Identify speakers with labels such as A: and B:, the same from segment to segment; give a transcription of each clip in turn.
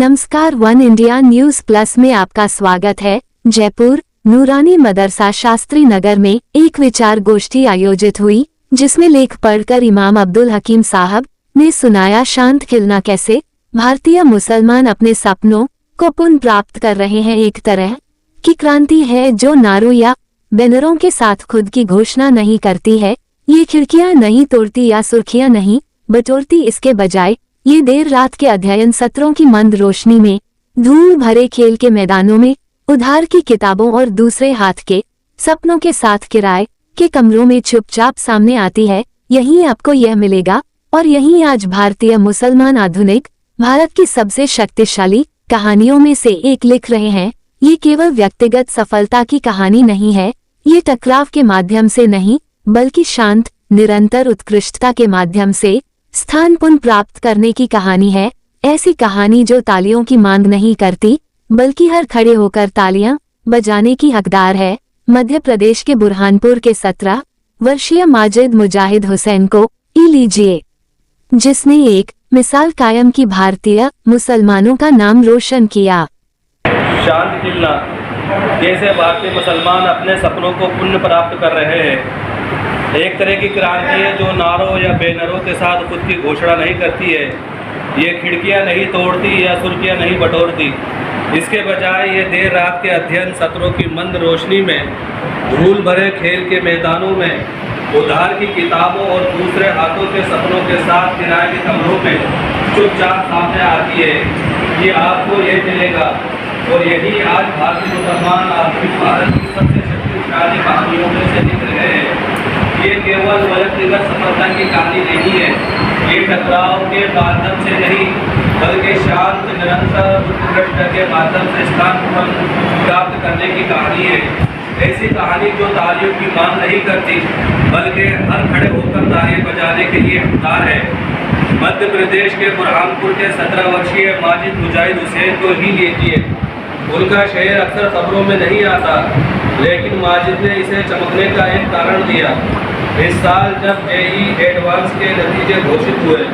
A: नमस्कार, one India news plus में आपका स्वागत है। जयपुर नूरानी मदरसा शास्त्री नगर में एक विचार गोष्ठी आयोजित हुई, जिसमें लेख पढ़कर इमाम अब्दुल हकीम साहब ने सुनाया शांत खिलना कैसे भारतीय मुसलमान अपने सपनों को पुनः प्राप्त कर रहे हैं। एक तरह की क्रांति है जो नारों या बैनरों के साथ खुद की घोषणा नहीं करती है। ये खिड़कियां नहीं तोड़ती या सुर्खियां नहीं बटोरती, इसके बजाय ये देर रात के अध्ययन सत्रों की मंद रोशनी में, धूल भरे खेल के मैदानों में, उधार की किताबों और दूसरे हाथ के सपनों के साथ किराए के कमरों में चुपचाप सामने आती है। यहीं आपको यह मिलेगा और यहीं आज भारतीय मुसलमान आधुनिक भारत की सबसे शक्तिशाली कहानियों में से एक लिख रहे हैं। ये केवल व्यक्तिगत सफलता की कहानी नहीं है, ये टकराव के माध्यम से नहीं बल्कि शांत निरंतर उत्कृष्टता के माध्यम से स्थान पुनः प्राप्त करने की कहानी है। ऐसी कहानी जो तालियों की मांग नहीं करती बल्कि हर खड़े होकर तालियां बजाने की हकदार है। मध्य प्रदेश के बुरहानपुर के 17 वर्षीय माजिद मुजाहिद हुसैन को लीजिए, जिसने एक मिसाल कायम की, भारतीय मुसलमानों का नाम रोशन किया।
B: शांत खिलना जैसे भारतीय मुसलमान अपने सपनों को पुण्य प्राप्त कर रहे हैं। एक तरह की क्रांति है जो नारों या बैनरों के साथ खुद की घोषणा नहीं करती है। ये खिड़कियां नहीं तोड़ती या सुर्खियां नहीं बटोरती, इसके बजाय ये देर रात के अध्ययन सत्रों की मंद रोशनी में, धूल भरे खेल के मैदानों में, उधार की किताबों और दूसरे हाथों के सपनों के साथ किराए के कमरों में चुपचाप सामने आती है। ये आपको ये मिलेगा और यही आज भारतीय मुसलमान आधुनिक भारत की सबसे शक्तिशाली कहानियों में से दिख रहे हैं। ये केवल व्यक्तिगत सफलता की कहानी नहीं है, ये टकराव के माध्यम से नहीं बल्कि शांत निरंतर उत्कृष्टता के माध्यम से स्थान प्राप्त करने की कहानी है। ऐसी कहानी जो तालियों की मांग नहीं करती बल्कि हर खड़े होकर ताली बजाने के लिए हकदार है। मध्य प्रदेश के बुरहानपुर के 17 वर्षीय माजिद मुजाहिद हुसैन को ही लीजिए। उनका शहर अक्सर खबरों में नहीं आता, लेकिन माजिद ने इसे चमकने का एक कारण दिया। इस साल जब जेई एडवांस के नतीजे घोषित हुए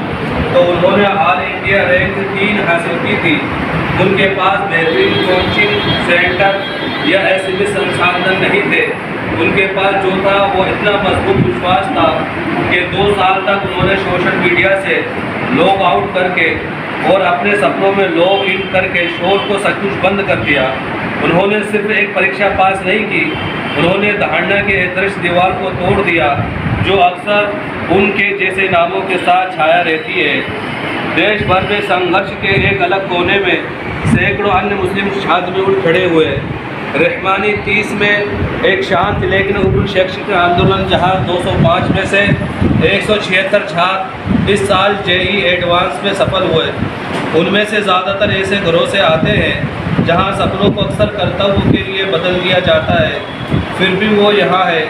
B: तो उन्होंने ऑल इंडिया रैंक 3 हासिल की थी। उनके पास बेहतरीन कोचिंग सेंटर या ऐसे संसाधन नहीं थे। उनके पास जो था वो इतना मजबूत विश्वास था कि 2 साल तक उन्होंने सोशल मीडिया से लॉग आउट करके और अपने सपनों में लॉग इन करके शोर को सचमुच बंद कर दिया। उन्होंने सिर्फ एक परीक्षा पास नहीं की, उन्होंने धारणा के दृश दीवार को तोड़ दिया जो अक्सर उनके जैसे नामों के साथ छाया रहती है। देश भर में संघर्ष के एक अलग कोने में सैकड़ों अन्य मुस्लिम छात्र उठ खड़े हुए। रहमानी 30 में एक शांत लेकिन उग्र शैक्षिक आंदोलन, जहां 205 में से 176 छात्र इस साल जेई एडवांस में सफल हुए। उनमें से ज़्यादातर ऐसे घरों से आते हैं जहां सपनों को अक्सर कर्तव्य के लिए बदल दिया जाता है, फिर भी वो यहाँ है।